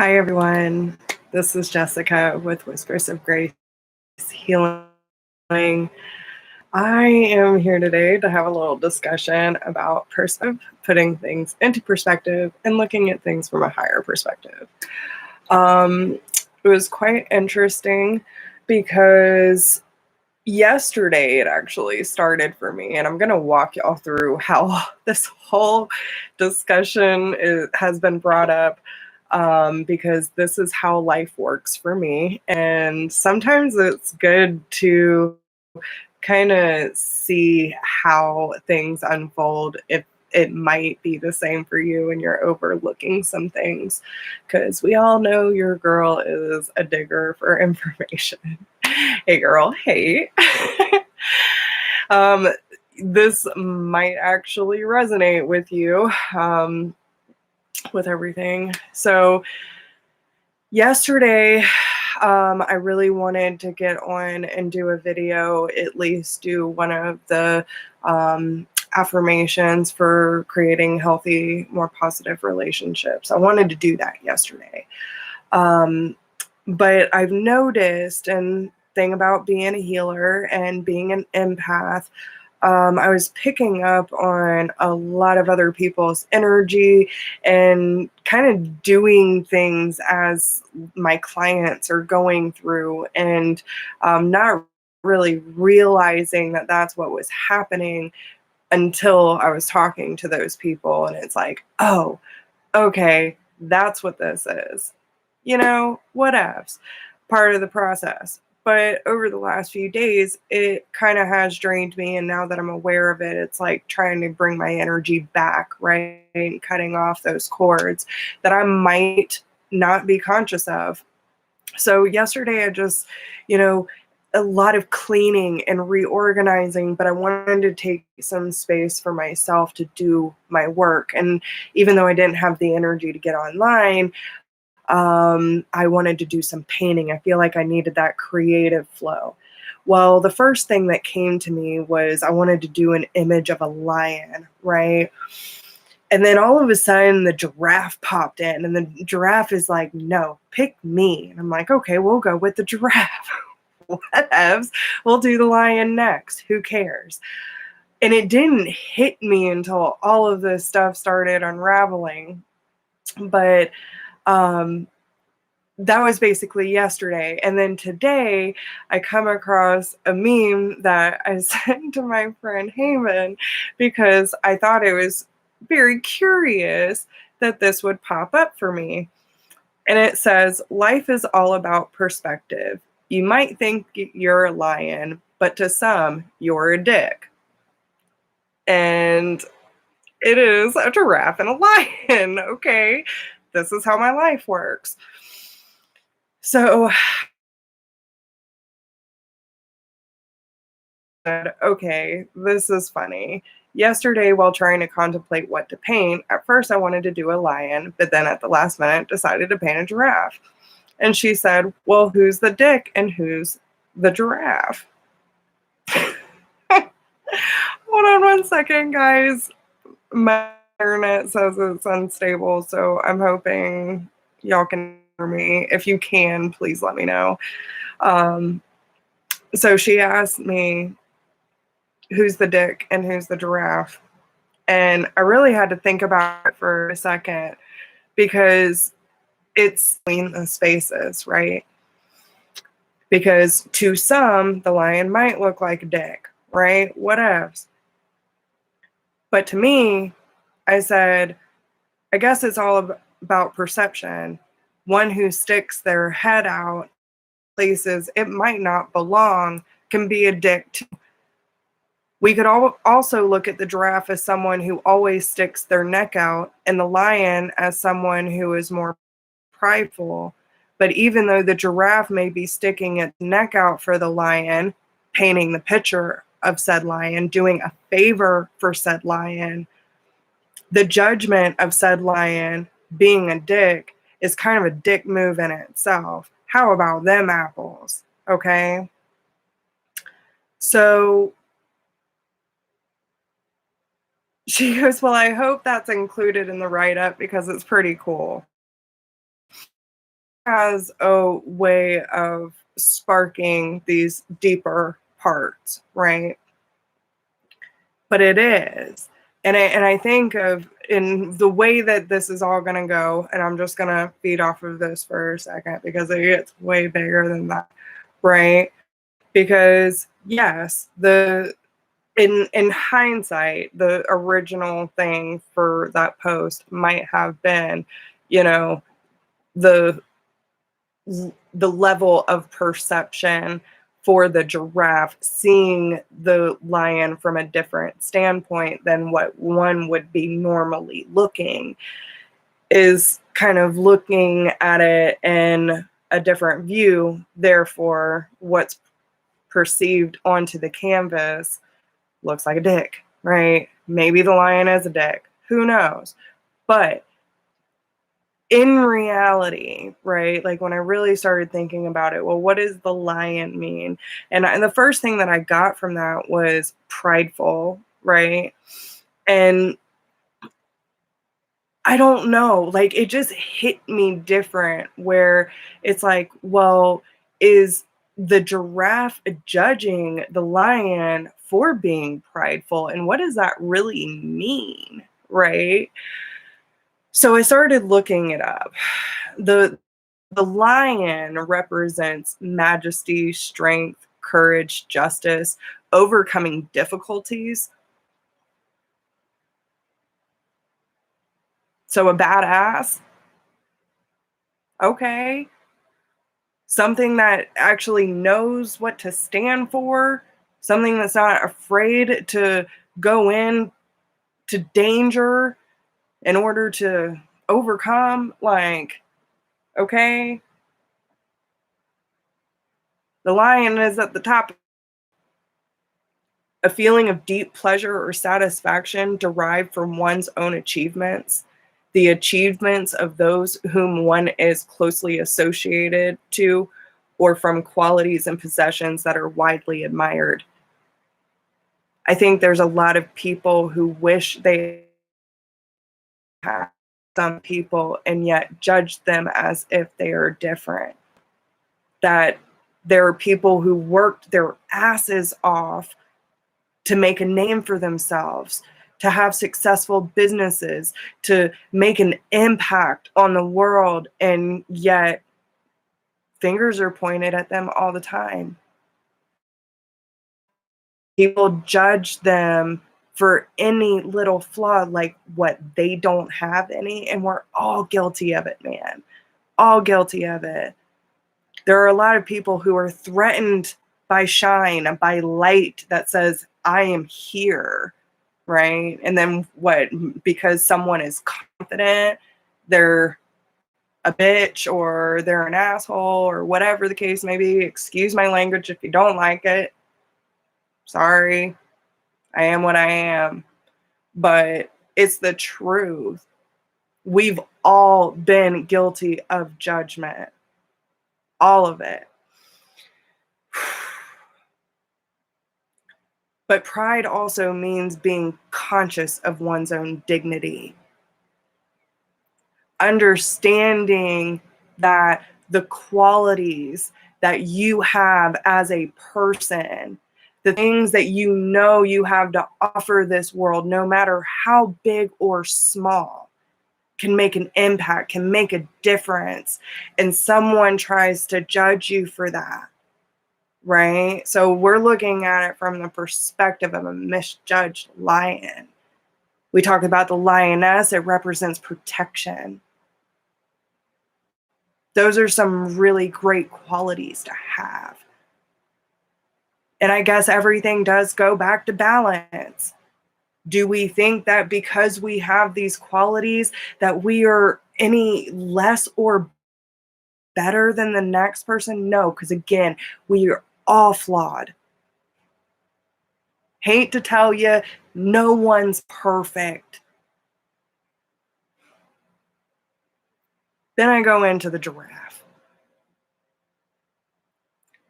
Hi, everyone. This is Jessica with Whispers of Grace Healing. I am here today to have a little discussion about putting things into perspective and looking at things from a higher perspective. It was quite interesting because yesterday it actually started for me, and I'm going to walk y'all through how this whole discussion has been brought up, because this is how life works for me. And sometimes it's good to kind of see how things unfold if it might be the same for you and you're overlooking some things, because we all know your girl is a digger for information. Hey girl, hey. um, this might actually resonate with you, with everything. So yesterday, I really wanted to get on and do a video, at least do one of the affirmations for creating healthy, more positive relationships. I wanted to do that yesterday. But I've noticed, and thing about being a healer and being an empath, I was picking up on a lot of other people's energy and kind of doing things as my clients are going through, and not really realizing that that's what was happening until I was talking to those people. And it's like, oh, okay, that's what this is. Whatevs, part of the process. But over the last few days, it kind of has drained me. And now that I'm aware of it, it's like trying to bring my energy back, right? And cutting off those cords that I might not be conscious of. So yesterday, I just, a lot of cleaning and reorganizing, but I wanted to take some space for myself to do my work. And even though I didn't have the energy to get online, I wanted to do some painting. I feel like I needed that creative flow. Well, the first thing that came to me was I wanted to do an image of a lion, right? And then all of a sudden the giraffe popped in, and the giraffe is like, no, pick me. And I'm like, okay, we'll go with the giraffe. Whatevs. We'll do the lion next. Who cares? And it didn't hit me until all of this stuff started unraveling. But that was basically yesterday. And then today I come across a meme that I sent to my friend Haven because I thought it was very curious that this would pop up for me. And it says, life is all about perspective. You might think you're a lion, but to some, you're a dick. And it is a giraffe and a lion. Okay, this is how my life works. So, okay, this is funny. Yesterday, while trying to contemplate what to paint, at first I wanted to do a lion, but then at the last minute decided to paint a giraffe. And she said, well, who's the dick and who's the giraffe? Hold on one second, guys. My internet says it's unstable, so I'm hoping y'all can hear me. If you can, please let me know. So she asked me, who's the dick and who's the giraffe? And I really had to think about it for a second, because it's between the spaces, right? Because to some, the lion might look like a dick, right? Whatevs. But to me, I said, I guess it's all about perception. One who sticks their head out places it might not belong can be a dick too. We could also look at the giraffe as someone who always sticks their neck out, and the lion as someone who is more prideful. But even though the giraffe may be sticking its neck out for the lion, painting the picture of said lion, doing a favor for said lion, the judgment of said lion being a dick is kind of a dick move in itself. How about them apples? Okay. So she goes, well, I hope that's included in the write-up because it's pretty cool. has a way of sparking these deeper parts, right? But it is. And I think of in the way that this is all going to go, and I'm just going to feed off of this for a second because it gets way bigger than that, right? Because yes, the in hindsight, the original thing for that post might have been, you know, the the level of perception for the giraffe seeing the lion from a different standpoint than what one would be normally looking is kind of looking at it in a different view. Therefore, what's perceived onto the canvas looks like a dick, right? Maybe the lion is a dick. Who knows? But in reality, right? Like when I really started thinking about it, well, what does the lion mean? And the first thing that I got from that was prideful, right? And I don't know, like it just hit me different where it's like, well, is the giraffe judging the lion for being prideful? And what does that really mean, right? So I started looking it up. The lion represents majesty, strength, courage, justice, overcoming difficulties. So a badass, okay. Something that actually knows what to stand for, something that's not afraid to go in to danger in order to overcome. Like, okay, the lion is at the top. A feeling of deep pleasure or satisfaction derived from one's own achievements, the achievements of those whom one is closely associated to, or from qualities and possessions that are widely admired. I think there's a lot of people who wish they had some people and yet judge them as if they are different. That there are people who worked their asses off to make a name for themselves, to have successful businesses, to make an impact on the world, and yet fingers are pointed at them all the time. People judge them for any little flaw, like what they don't have any, and we're all guilty of it, man. All guilty of it. There are a lot of people who are threatened by shine, by light that says, I am here, right? And then what? Because someone is confident, they're a bitch or they're an asshole or whatever the case may be. Excuse my language if you don't like it. Sorry, I am what I am. But it's the truth. We've all been guilty of judgment. All of it. But pride also means being conscious of one's own dignity. Understanding that the qualities that you have as a person, the things that you know you have to offer this world, no matter how big or small, can make an impact, can make a difference. And someone tries to judge you for that. Right? So we're looking at it from the perspective of a misjudged lion. We talked about the lioness, it represents protection. Those are some really great qualities to have. And I guess everything does go back to balance. Do we think that because we have these qualities that we are any less or better than the next person? No, because again, we are all flawed. Hate to tell you, no one's perfect. Then I go into the giraffe.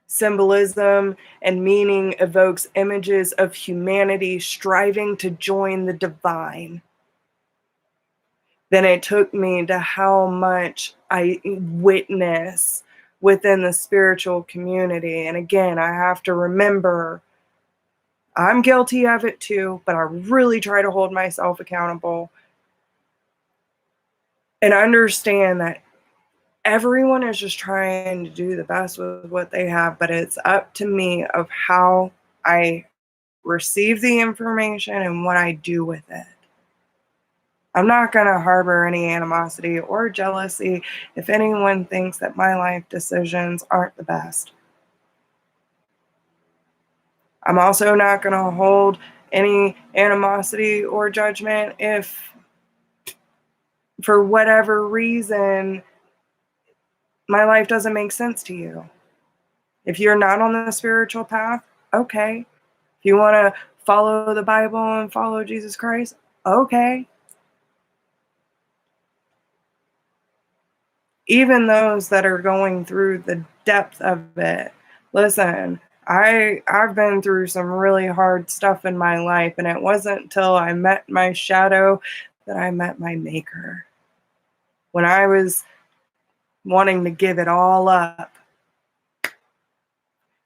Symbolism and meaning evokes images of humanity striving to join the divine. than it took me to how much I witness within the spiritual community. And again, I have to remember I'm guilty of it too, but I really try to hold myself accountable and understand that everyone is just trying to do the best with what they have, but it's up to me of how I receive the information and what I do with it. I'm not going to harbor any animosity or jealousy if anyone thinks that my life decisions aren't the best. I'm also not going to hold any animosity or judgment if, for whatever reason, my life doesn't make sense to you. If you're not on the spiritual path, okay. If you want to follow the Bible and follow Jesus Christ, okay. Even those that are going through the depth of it, listen, I've been through some really hard stuff in my life, and it wasn't until I met my shadow that I met my maker. When I was wanting to give it all up,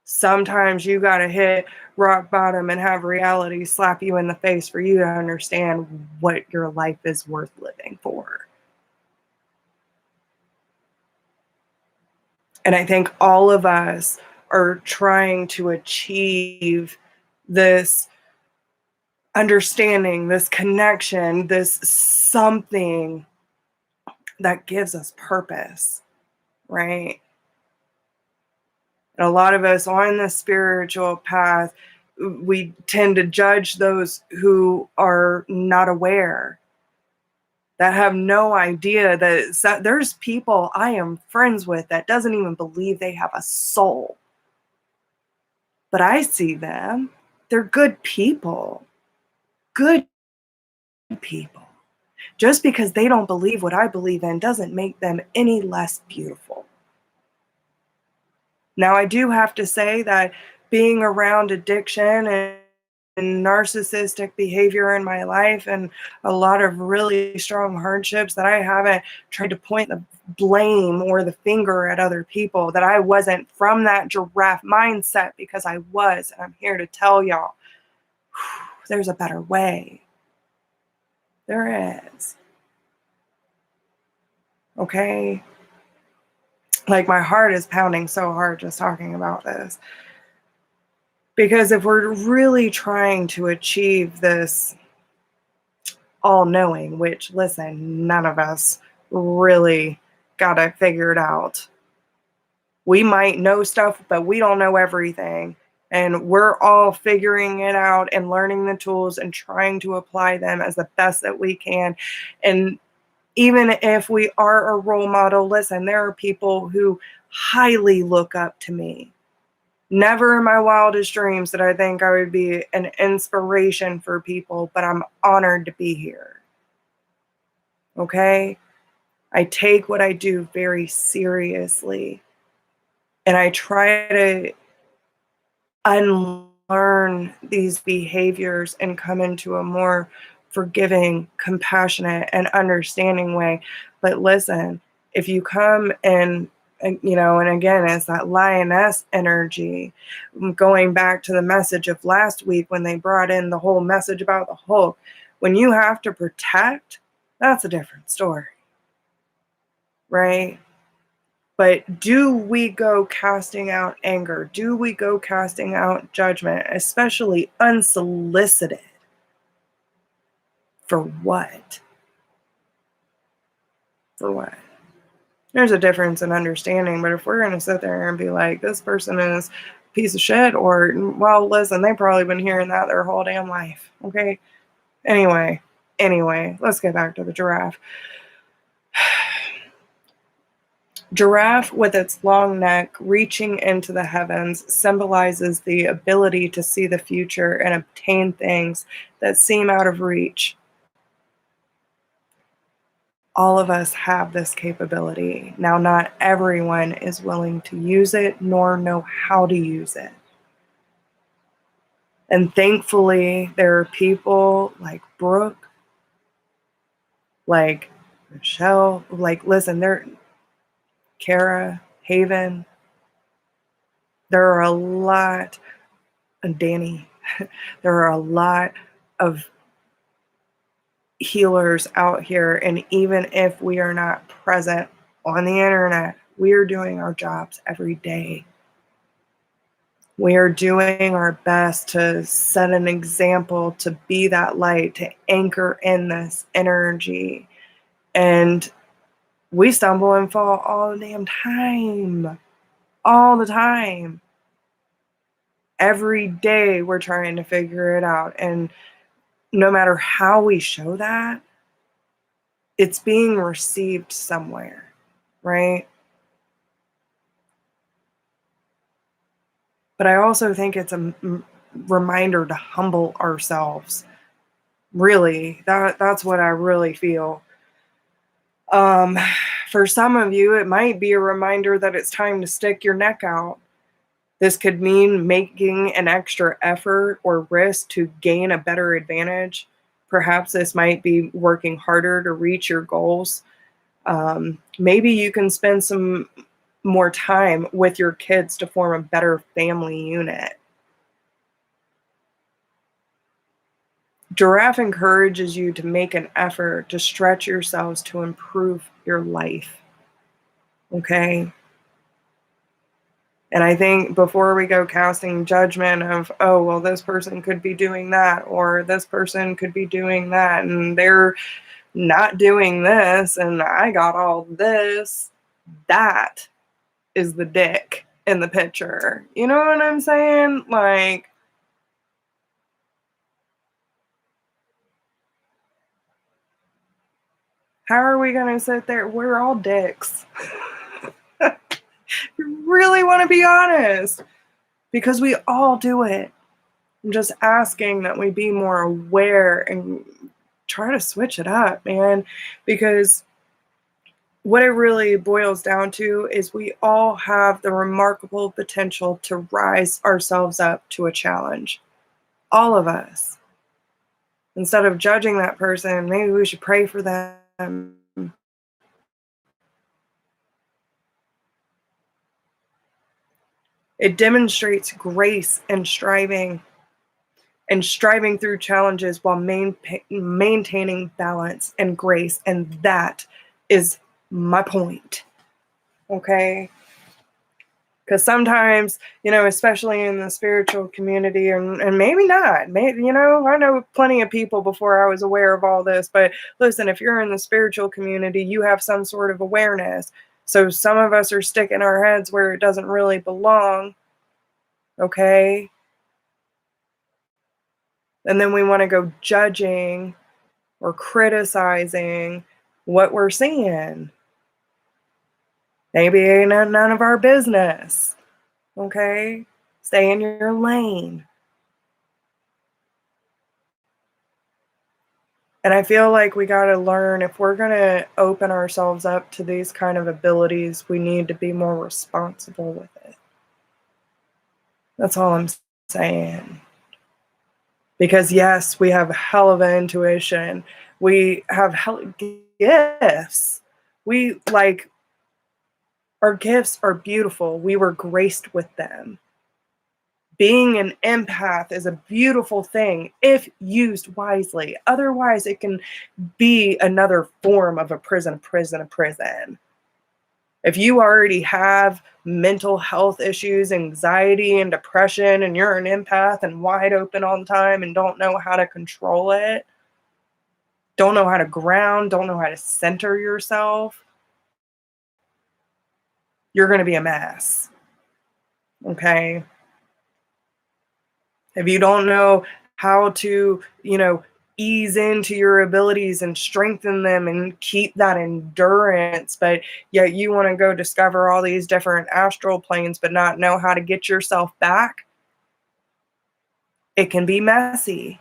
sometimes you got to hit rock bottom and have reality slap you in the face for you to understand what your life is worth living for. And I think all of us are trying to achieve this understanding, this connection, this something that gives us purpose, right? And a lot of us on the spiritual path, we tend to judge those who are not aware, that have no idea that there's people I am friends with that doesn't even believe they have a soul. But I see them. They're good people. Good people. Just because they don't believe what I believe in doesn't make them any less beautiful. Now, I do have to say that being around addiction and narcissistic behavior in my life and a lot of really strong hardships, that I haven't tried to point the blame or the finger at other people, that I wasn't from that giraffe mindset, because I was. And I'm here to tell y'all, there's a better way. There is. Okay? Like, my heart is pounding so hard just talking about this. Because if we're really trying to achieve this all-knowing, which, listen, none of us really got it figured out. We might know stuff, but we don't know everything. And we're all figuring it out and learning the tools and trying to apply them as the best that we can. And even if we are a role model, listen, there are people who highly look up to me. Never in my wildest dreams did I think I would be an inspiration for people, but I'm honored to be here. Okay? I take what I do very seriously. And I try to unlearn these behaviors and come into a more forgiving, compassionate, and understanding way. But listen, if you come and and again, it's that lioness energy. Going back to the message of last week when they brought in the whole message about the Hulk, when you have to protect, that's a different story, right? But do we go casting out anger? Do we go casting out judgment, especially unsolicited? For what? For what? There's a difference in understanding, but if we're going to sit there and be like, this person is a piece of shit, or, well, listen, they've probably been hearing that their whole damn life, okay? Anyway, let's get back to the giraffe. Giraffe, with its long neck reaching into the heavens, symbolizes the ability to see the future and obtain things that seem out of reach. All of us have this capability. Now, not everyone is willing to use it nor know how to use it. And thankfully, there are people like Brooke, like Michelle, like, listen, Kara, Haven, there are a lot, and Danny, there are a lot of healers out here. And even if we are not present on the internet, we are doing our jobs every day. We are doing our best to set an example, to be that light, to anchor in this energy. And we stumble and fall all the damn time. All the time. Every day we're trying to figure it out. And no matter how we show that, it's being received somewhere, right? But I also think it's a reminder to humble ourselves. Really, that's what I really feel. For some of you, it might be a reminder that it's time to stick your neck out. This could mean making an extra effort or risk to gain a better advantage. Perhaps this might be working harder to reach your goals. Maybe you can spend some more time with your kids to form a better family unit. Giraffe encourages you to make an effort to stretch yourselves to improve your life. Okay? And I think before we go casting judgment of, oh, well, this person could be doing that, or this person could be doing that, and they're not doing this, and I got all this, that is the dick in the picture. You know what I'm saying? Like, how are we going to sit there? We're all dicks. You really want to be honest, because we all do it. I'm just asking that we be more aware and try to switch it up, man, because what it really boils down to is we all have the remarkable potential to rise ourselves up to a challenge. All of us. Instead of judging that person, maybe we should pray for them. It demonstrates grace and striving through challenges while maintaining balance and grace. And that is my point. Okay? Because sometimes, especially in the spiritual community, and maybe not, maybe, I know plenty of people before I was aware of all this, but listen, if you're in the spiritual community, you have some sort of awareness. So some of us are sticking our heads where it doesn't really belong, okay? And then we want to go judging or criticizing what we're seeing. Maybe ain't none of our business, okay? Stay in your lane. And I feel like we got to learn, if we're going to open ourselves up to these kind of abilities, we need to be more responsible with it. That's all I'm saying. Because yes, we have hell of an intuition. We have hell of gifts. Our gifts are beautiful. We were graced with them. Being an empath is a beautiful thing if used wisely. Otherwise, it can be another form of a prison. If you already have mental health issues, anxiety and depression, and you're an empath and wide open all the time and don't know how to control it, don't know how to ground, don't know how to center yourself, you're going to be a mess. Okay? If you don't know how to, ease into your abilities and strengthen them and keep that endurance, but yet you want to go discover all these different astral planes but not know how to get yourself back, it can be messy.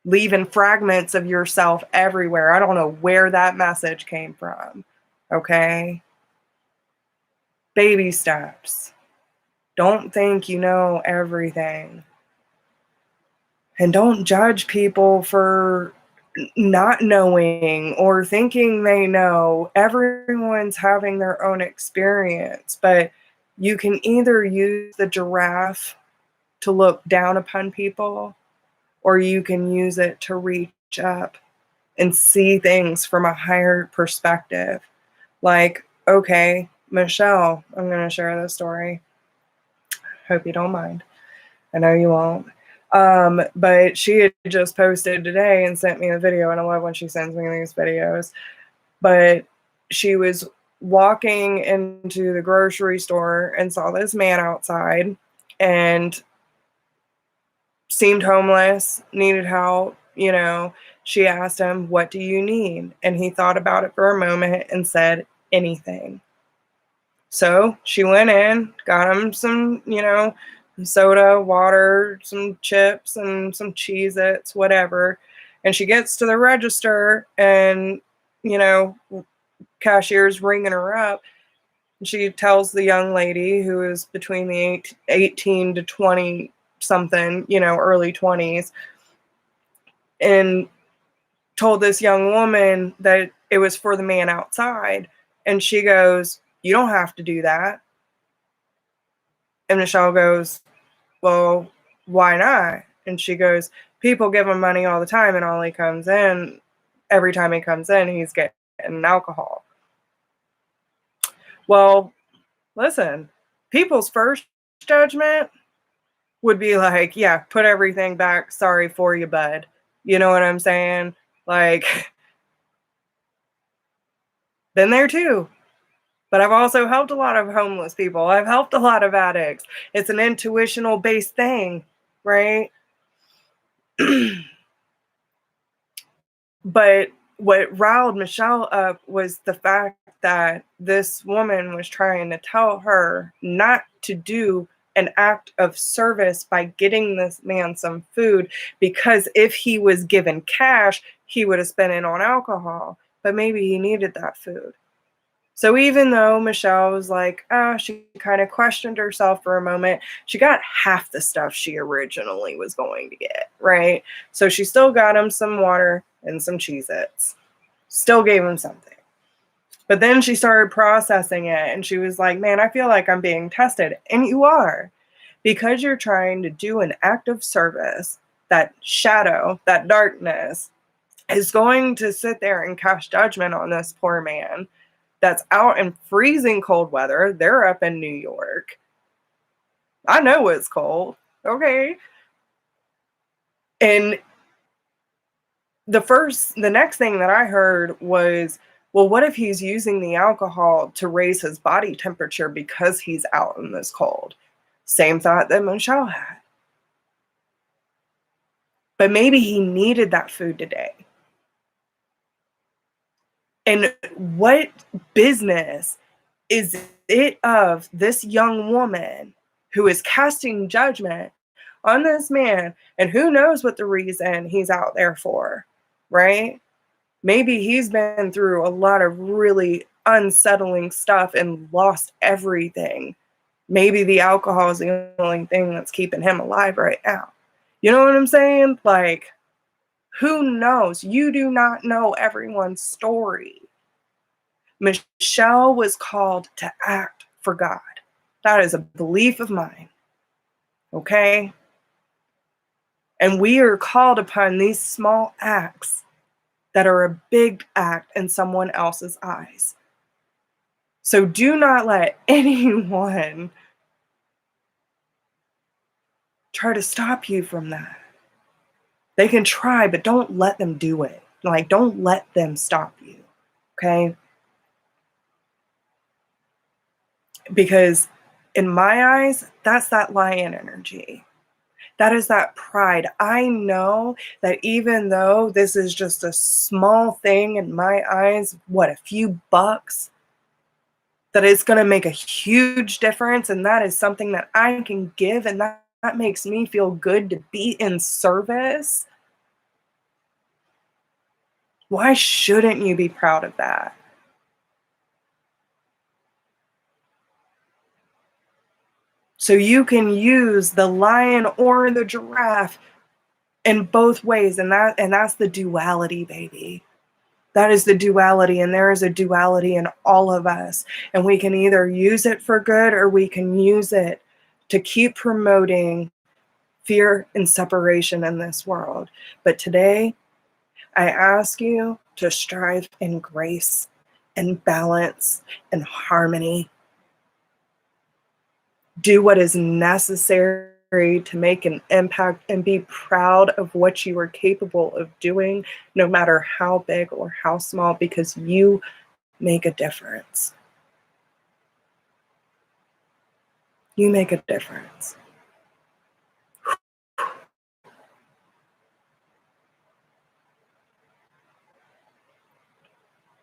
Leaving fragments of yourself everywhere. I don't know where that message came from. Okay? Baby steps. Don't think you know everything. And don't judge people for not knowing or thinking they know. Everyone's having their own experience, but you can either use the giraffe to look down upon people, or you can use it to reach up and see things from a higher perspective. Like, okay, Michelle, I'm going to share this story. Hope you don't mind. I know you won't. But she had just posted today and sent me a video, and I love when she sends me these videos. But she was walking into the grocery store and saw this man outside and seemed homeless, needed help. She asked him, "What do you need?" And he thought about it for a moment and said, "Anything." So she went in, got him some, soda, water, some chips, and some Cheez-Its, whatever. And she gets to the register and, cashier's ringing her up. She tells the young lady, who is between the 18 to 20 something, early 20s, and told this young woman that it was for the man outside. And she goes, "You don't have to do that." And Michelle goes, "Well, why not?" And she goes, "People give him money all the time, and every time he comes in, he's getting alcohol." Well, listen, people's first judgment would be like, "Yeah, put everything back. Sorry for you, bud." You know what I'm saying? Like, been there too. But I've also helped a lot of homeless people. I've helped a lot of addicts. It's an intuitional based thing, right? But what riled Michelle up was the fact that this woman was trying to tell her not to do an act of service by getting this man some food, because if he was given cash, he would have spent it on alcohol. But maybe he needed that food. So even though Michelle was like, she kind of questioned herself for a moment, she got half the stuff she originally was going to get, right? So she still got him some water and some Cheez-Its. Still gave him something. But then she started processing it, and she was like, "Man, I feel like I'm being tested." And you are. Because you're trying to do an act of service, that shadow, that darkness, is going to sit there and cast judgment on this poor man that's out in freezing cold weather. They're up in New York. I know it's cold. Okay. And the next thing that I heard was, well, what if he's using the alcohol to raise his body temperature because he's out in this cold? Same thought that Michelle had. But maybe he needed that food today. And what business is it of this young woman who is casting judgment on this man, and who knows what the reason he's out there for, right? Maybe he's been through a lot of really unsettling stuff and lost everything. Maybe the alcohol is the only thing that's keeping him alive right now. You know what I'm saying? Like, who knows? You do not know everyone's story. Michelle was called to act for God. That is a belief of mine. Okay? And we are called upon these small acts that are a big act in someone else's eyes. So do not let anyone try to stop you from that. They can try, but don't let them do it. Like, don't let them stop you. Okay? Because in my eyes, that's that lion energy. That is that pride. I know that even though this is just a small thing in my eyes, a few bucks, that it's going to make a huge difference. And that is something that I can give. And that makes me feel good to be in service. Why shouldn't you be proud of that? So you can use the lion or the giraffe in both ways. And that's the duality, baby. That is the duality, and there is a duality in all of us. And we can either use it for good, or we can use it to keep promoting fear and separation in this world. But today, I ask you to strive in grace and balance and harmony. Do what is necessary to make an impact, and be proud of what you are capable of doing, no matter how big or how small, because you make a difference. You make a difference.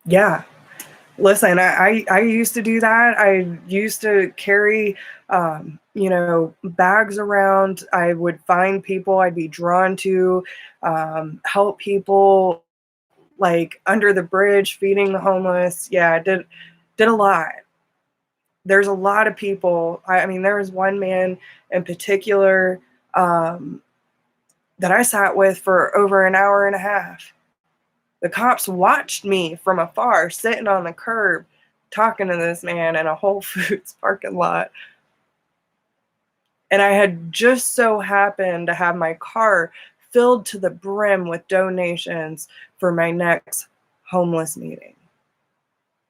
Yeah. Listen, I used to do that. I used to carry, bags around. I would find people I'd be drawn to, help people, like under the bridge, feeding the homeless. Yeah, I did a lot. There's a lot of people. I mean, there was one man in particular um, that I sat with for over an hour and a half. The cops watched me from afar, sitting on the curb, talking to this man in a Whole Foods parking lot. And I had just so happened to have my car filled to the brim with donations for my next homeless meeting.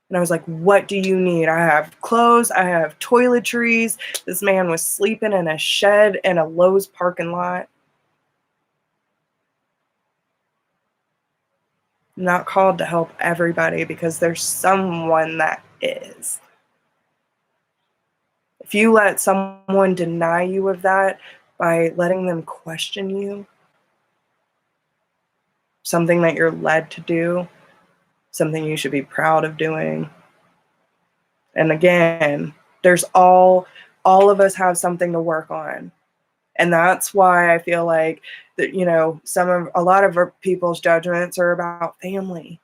And I was like, what do you need? I have clothes, I have toiletries. This man was sleeping in a shed in a Lowe's parking lot. I'm not called to help everybody, because there's someone that is. If you let someone deny you of that by letting them question you, something that you're led to do, something you should be proud of doing. And again, there's all of us have something to work on. And that's why I feel like that, a lot of people's judgments are about family.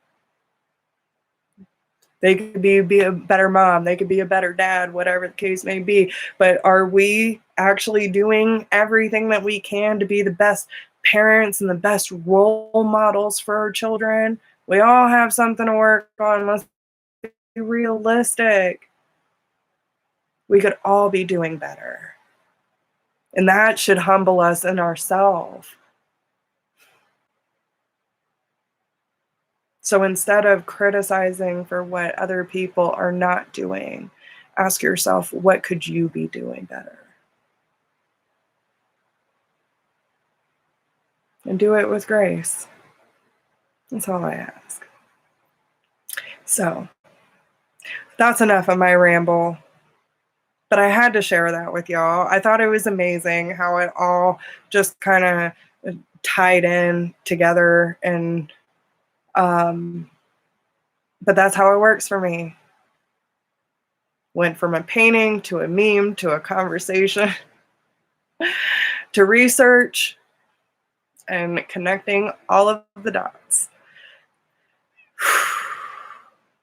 They could be a better mom, they could be a better dad, whatever the case may be. But are we actually doing everything that we can to be the best parents and the best role models for our children? We all have something to work on. Let's be realistic. We could all be doing better. And that should humble us in ourselves. So instead of criticizing for what other people are not doing, ask yourself, what could you be doing better? And do it with grace. That's all I ask. So that's enough of my ramble. But I had to share that with y'all. I thought it was amazing how it all just kind of tied in together. And but that's how it works for me. Went from a painting to a meme to a conversation to research and connecting all of the dots.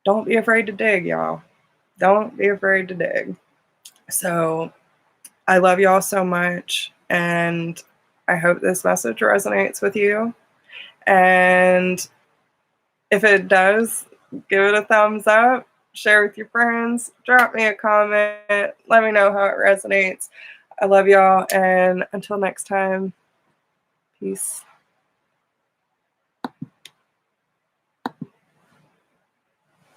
Don't be afraid to dig, y'all. Don't be afraid to dig. So I love y'all so much, and I hope this message resonates with you. And if it does, give it a thumbs up, share with your friends, drop me a comment, let me know how it resonates. I love y'all, and until next time, peace.